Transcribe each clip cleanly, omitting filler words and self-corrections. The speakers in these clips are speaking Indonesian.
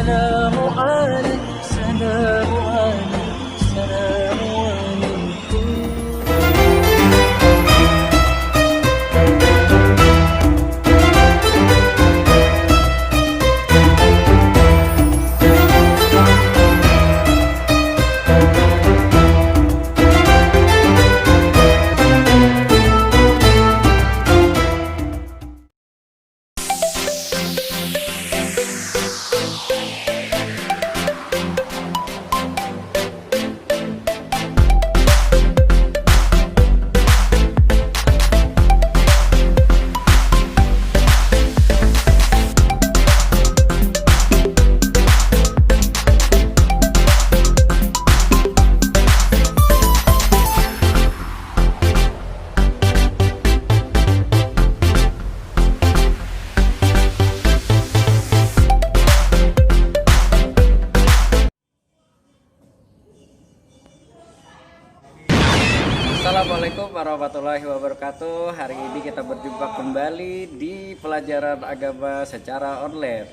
سلام عليك سلام عليك سلام عليكم. Assalamualaikum warahmatullahi wabarakatuh. Hari ini kita berjumpa kembali di pelajaran agama secara online.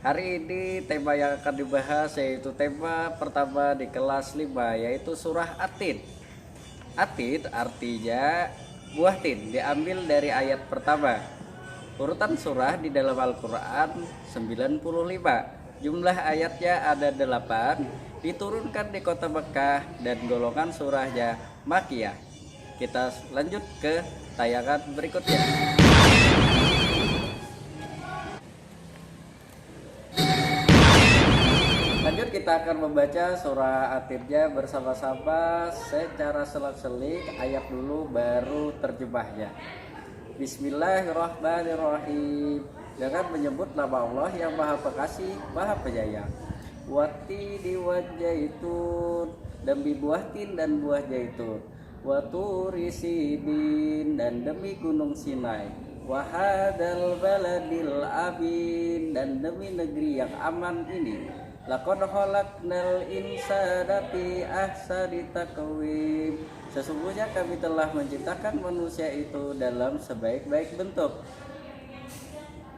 Hari ini tema yang akan dibahas yaitu tema pertama di kelas 5, yaitu surah At-Tin. At-Tin artinya buah tin, diambil dari ayat pertama. Urutan surah di dalam Al-Quran 95. Jumlah ayatnya ada 8, diturunkan di kota Mekah dan golongan surahnya Makkiyah. Kita lanjut ke tayangan berikutnya. Lanjut kita akan membaca surah At-Tinnya bersama-sama secara selang-seling, ayat dulu baru terjemahnya. Bismillahirrahmanirrahim. Dengan menyebut nama Allah yang Maha Pengasih, Maha Penyayang. Wati diwajaitun, demi buah tin dan buah jaitun. Waturi sidin, dan demi gunung Sinai. Wahadal baladil amin, dan demi negeri yang aman ini. Laqad khalaqnal insana fi ahsani taqwim. Sesungguhnya kami telah menciptakan manusia itu dalam sebaik-baik bentuk.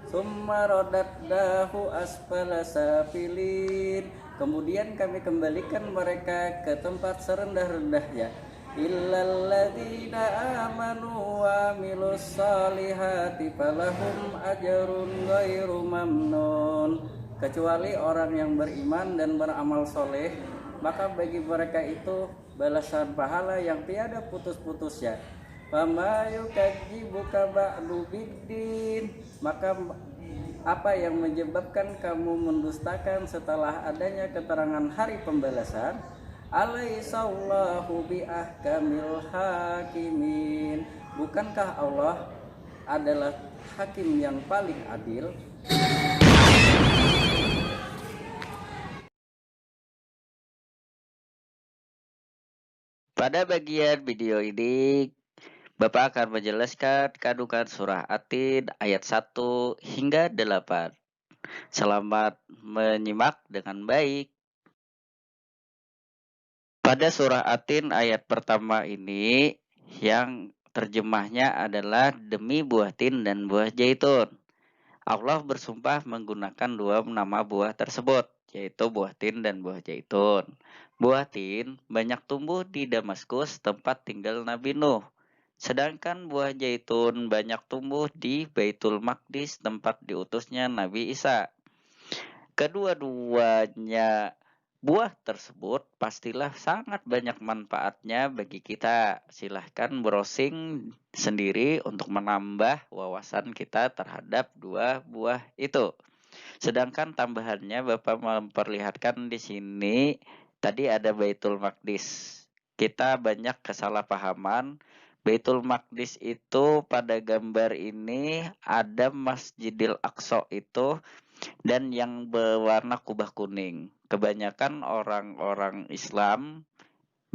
Summa radadnahu asfala safilin. Kemudian kami kembalikan mereka ke tempat serendah-rendahnya. Illal ladzina amanu wa amilus solihati falahum ajrun ghairu mamnun. Kecuali orang yang beriman dan beramal soleh, maka bagi mereka itu balasan pahala yang tiada putus-putusnya. Fama yukadzibuka ba'du biddin. Maka apa yang menyebabkan kamu mendustakan setelah adanya keterangan hari pembalasan? Alaihissallahu biahkamil hakimin. Bukankah Allah adalah hakim yang paling adil? Pada bagian video ini, Bapak akan menjelaskan kandungan surah At-Tin ayat 1 hingga 8. Selamat menyimak dengan baik. Pada surah At-Tin ayat pertama ini, yang terjemahnya adalah demi buah tin dan buah zaitun. Allah bersumpah menggunakan dua nama buah tersebut, yaitu buah tin dan buah zaitun. Buah tin banyak tumbuh di Damaskus, tempat tinggal Nabi Nuh. Sedangkan buah zaitun banyak tumbuh di Baitul Maqdis, tempat diutusnya Nabi Isa. Kedua-duanya buah tersebut pastilah sangat banyak manfaatnya bagi kita. Silahkan browsing sendiri untuk menambah wawasan kita terhadap dua buah itu. Sedangkan tambahannya Bapak memperlihatkan di sini tadi ada Baitul Maqdis. Kita banyak kesalahpahaman. Baitul Maqdis itu pada gambar ini ada Masjidil Aqsa itu, dan yang berwarna kubah kuning. Kebanyakan orang-orang Islam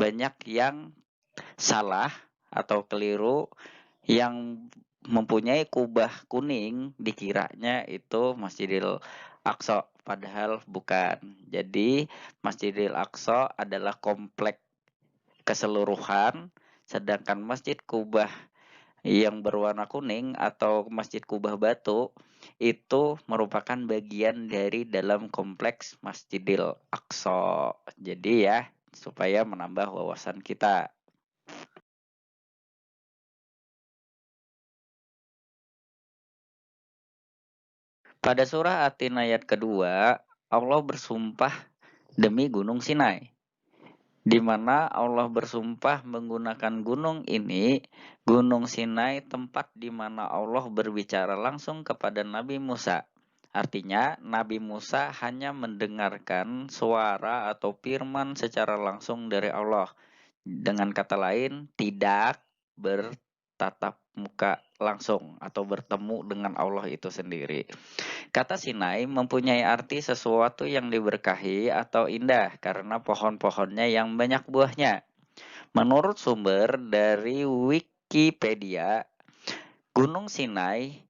banyak yang salah atau keliru, yang mempunyai kubah kuning dikiranya itu Masjidil Aqsa, padahal bukan. Jadi Masjidil Aqsa adalah komplek keseluruhan, sedangkan Masjid Kubah yang berwarna kuning atau Masjid Kubah Batu itu merupakan bagian dari dalam kompleks Masjidil Aqsa. Jadi ya, supaya menambah wawasan kita. Pada surah At-Tin ayat kedua, Allah bersumpah demi Gunung Sinai, di mana Allah bersumpah menggunakan gunung ini, Gunung Sinai, tempat di mana Allah berbicara langsung kepada Nabi Musa. Artinya, Nabi Musa hanya mendengarkan suara atau firman secara langsung dari Allah. Dengan kata lain, tidak bertatap muka langsung atau bertemu dengan Allah itu sendiri. Kata Sinai mempunyai arti sesuatu yang diberkahi atau indah karena pohon-pohonnya yang banyak buahnya. Menurut sumber dari Wikipedia, Gunung Sinai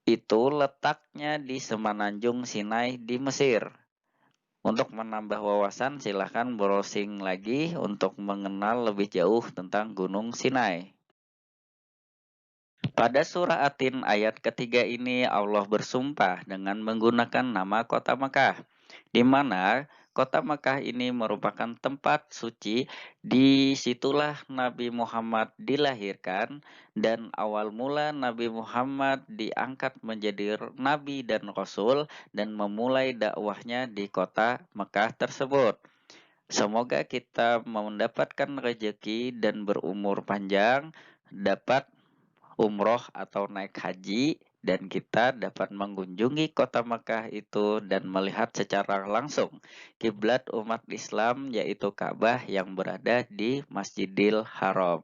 itu letaknya di Semenanjung Sinai di Mesir. Untuk menambah wawasan, silahkan browsing lagi untuk mengenal lebih jauh tentang Gunung Sinai. Pada surah At-Tin ayat ketiga ini Allah bersumpah dengan menggunakan nama kota Mekah, di mana kota Mekah ini merupakan tempat suci. Disitulah Nabi Muhammad dilahirkan dan awal mula Nabi Muhammad diangkat menjadi nabi dan rasul dan memulai dakwahnya di kota Mekah tersebut. Semoga kita mendapatkan rezeki dan berumur panjang, dapat umroh atau naik haji, dan kita dapat mengunjungi kota Makkah itu dan melihat secara langsung kiblat umat Islam yaitu Ka'bah yang berada di Masjidil Haram.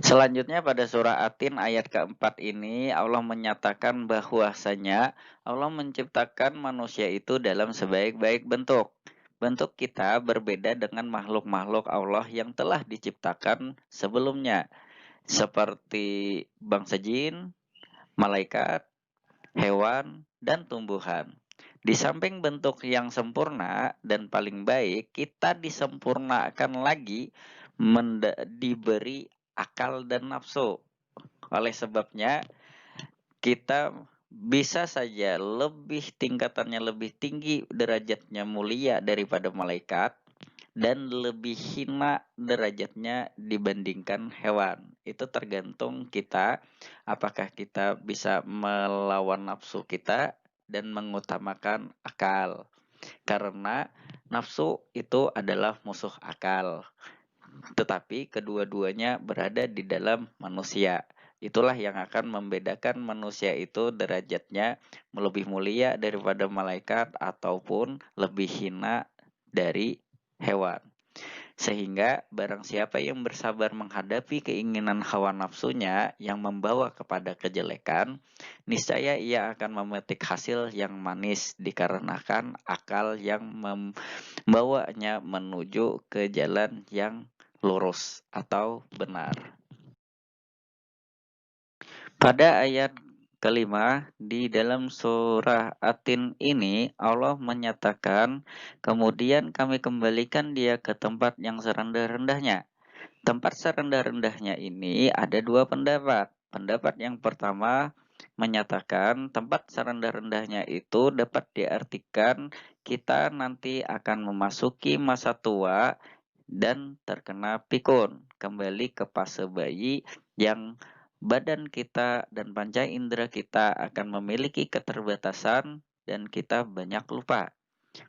Selanjutnya pada surah At-Tin ayat keempat ini Allah menyatakan bahwasanya Allah menciptakan manusia itu dalam sebaik-baik bentuk. Bentuk kita berbeda dengan makhluk-makhluk Allah yang telah diciptakan sebelumnya, seperti bangsa jin, malaikat, hewan, dan tumbuhan. Di samping bentuk yang sempurna dan paling baik, kita disempurnakan lagi diberi akal dan nafsu. Oleh sebabnya, kita bisa saja tingkatannya lebih tinggi, derajatnya mulia daripada malaikat, dan lebih hina derajatnya dibandingkan hewan. Itu tergantung kita, apakah kita bisa melawan nafsu kita dan mengutamakan akal. Karena nafsu itu adalah musuh akal. Tetapi kedua-duanya berada di dalam manusia. Itulah yang akan membedakan manusia itu derajatnya lebih mulia daripada malaikat ataupun lebih hina dari hewan. Sehingga barang siapa yang bersabar menghadapi keinginan hawa nafsunya yang membawa kepada kejelekan, niscaya ia akan memetik hasil yang manis dikarenakan akal yang membawanya menuju ke jalan yang lurus atau benar. Pada ayat kelima di dalam surah At-Tin ini Allah menyatakan, kemudian kami kembalikan dia ke tempat yang serendah-rendahnya. Tempat serendah-rendahnya ini ada dua pendapat. Pendapat yang pertama menyatakan tempat serendah-rendahnya itu dapat diartikan kita nanti akan memasuki masa tua dan terkena pikun, kembali ke fase bayi yang badan kita dan panca indera kita akan memiliki keterbatasan dan kita banyak lupa.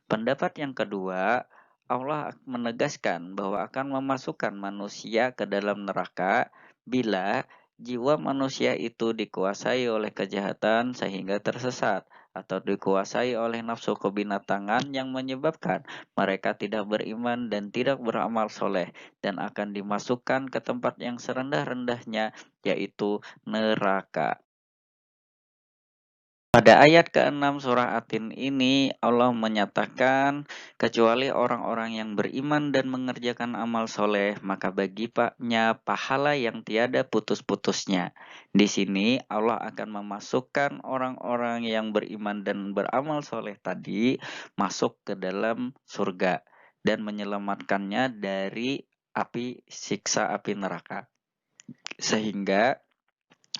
Pendapat yang kedua, Allah menegaskan bahwa akan memasukkan manusia ke dalam neraka bila jiwa manusia itu dikuasai oleh kejahatan sehingga tersesat, atau dikuasai oleh nafsu kebinatangan yang menyebabkan mereka tidak beriman dan tidak beramal soleh, dan akan dimasukkan ke tempat yang serendah-rendahnya, yaitu neraka. Pada ayat ke-6 surah At-Tin ini Allah menyatakan, kecuali orang-orang yang beriman dan mengerjakan amal soleh, maka baginya pahala yang tiada putus-putusnya. Di sini Allah akan memasukkan orang-orang yang beriman dan beramal soleh tadi masuk ke dalam surga dan menyelamatkannya dari siksa api neraka. sehingga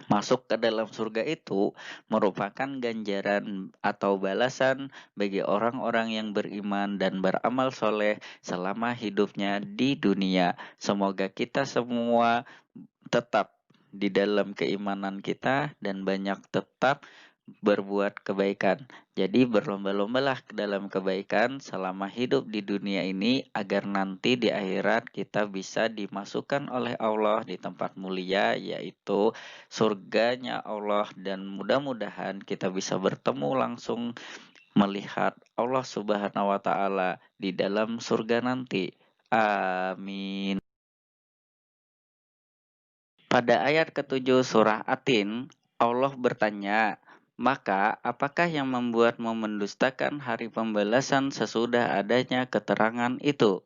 masuk ke dalam surga itu merupakan ganjaran atau balasan bagi orang-orang yang beriman dan beramal soleh selama hidupnya di dunia. Semoga kita semua tetap di dalam keimanan kita dan banyak tetap berbuat kebaikan. Jadi berlomba-lombalah ke dalam kebaikan selama hidup di dunia ini agar nanti di akhirat kita bisa dimasukkan oleh Allah di tempat mulia yaitu surganya Allah, dan mudah-mudahan kita bisa bertemu langsung melihat Allah Subhanahu wa taala di dalam surga nanti. Amin. Pada ayat ke-7 surah Atin, Allah bertanya, "Maka apakah yang membuatmu mendustakan hari pembalasan sesudah adanya keterangan itu?"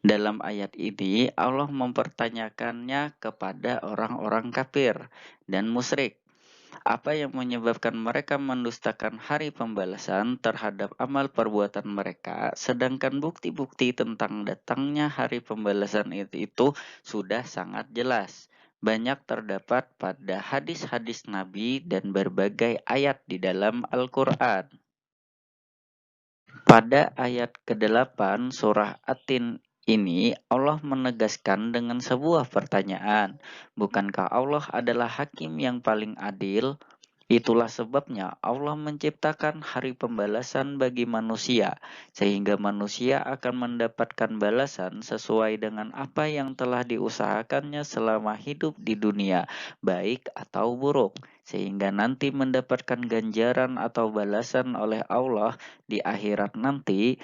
Dalam ayat ini, Allah mempertanyakannya kepada orang-orang kafir dan musyrik. Apa yang menyebabkan mereka mendustakan hari pembalasan terhadap amal perbuatan mereka, sedangkan bukti-bukti tentang datangnya hari pembalasan itu sudah sangat jelas. Banyak terdapat pada hadis-hadis Nabi dan berbagai ayat di dalam Al-Quran. Pada ayat ke-8 surah At-Tin ini, Allah menegaskan dengan sebuah pertanyaan, "Bukankah Allah adalah hakim yang paling adil? Itulah sebabnya Allah menciptakan hari pembalasan bagi manusia, sehingga manusia akan mendapatkan balasan sesuai dengan apa yang telah diusahakannya selama hidup di dunia, baik atau buruk, sehingga nanti mendapatkan ganjaran atau balasan oleh Allah di akhirat nanti,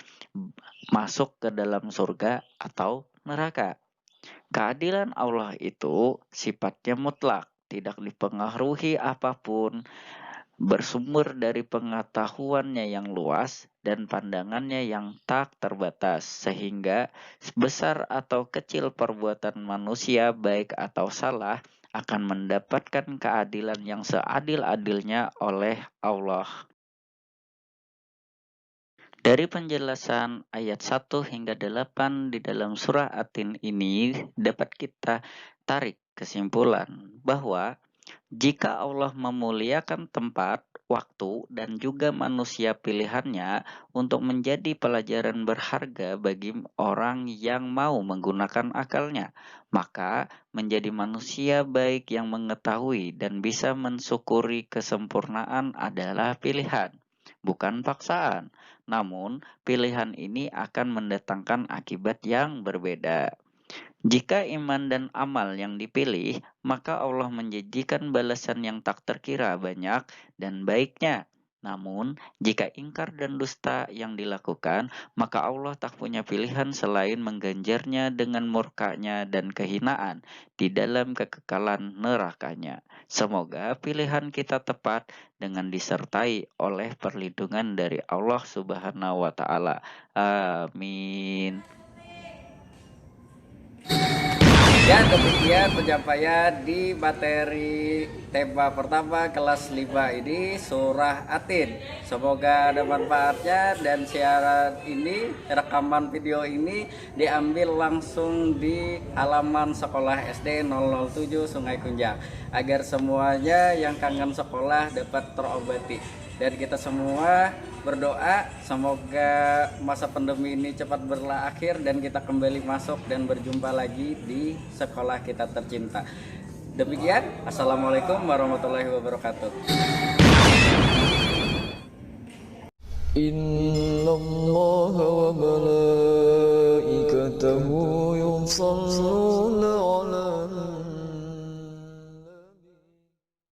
masuk ke dalam surga atau neraka." Keadilan Allah itu sifatnya mutlak, tidak dipengaruhi apapun, bersumber dari pengetahuannya yang luas dan pandangannya yang tak terbatas, sehingga besar atau kecil perbuatan manusia baik atau salah akan mendapatkan keadilan yang seadil-adilnya oleh Allah. Dari penjelasan ayat 1 hingga 8 di dalam surah At-Tin ini dapat kita tarik kesimpulan bahwa jika Allah memuliakan tempat, waktu, dan juga manusia pilihannya untuk menjadi pelajaran berharga bagi orang yang mau menggunakan akalnya, maka menjadi manusia baik yang mengetahui dan bisa mensyukuri kesempurnaan adalah pilihan, bukan paksaan. Namun, pilihan ini akan mendatangkan akibat yang berbeda. Jika iman dan amal yang dipilih, maka Allah menjanjikan balasan yang tak terkira banyak dan baiknya. Namun, jika ingkar dan dusta yang dilakukan, maka Allah tak punya pilihan selain mengganjarnya dengan murkanya dan kehinaan di dalam kekekalan nerakanya. Semoga pilihan kita tepat dengan disertai oleh perlindungan dari Allah Subhanahu wa taala. Amin. Ya, demikian pencapaian di materi tema pertama kelas 5 ini surah Atin. Semoga ada manfaatnya, dan siaran ini, rekaman video ini diambil langsung di halaman sekolah SD 007 Sungai Kunjang, agar semuanya yang kangen sekolah dapat terobati. Dan kita semua berdoa semoga masa pandemi ini cepat berakhir dan kita kembali masuk dan berjumpa lagi di sekolah kita tercinta. Demikian, assalamualaikum warahmatullahi wabarakatuh. Innallaha wa malaikatahu yusalluna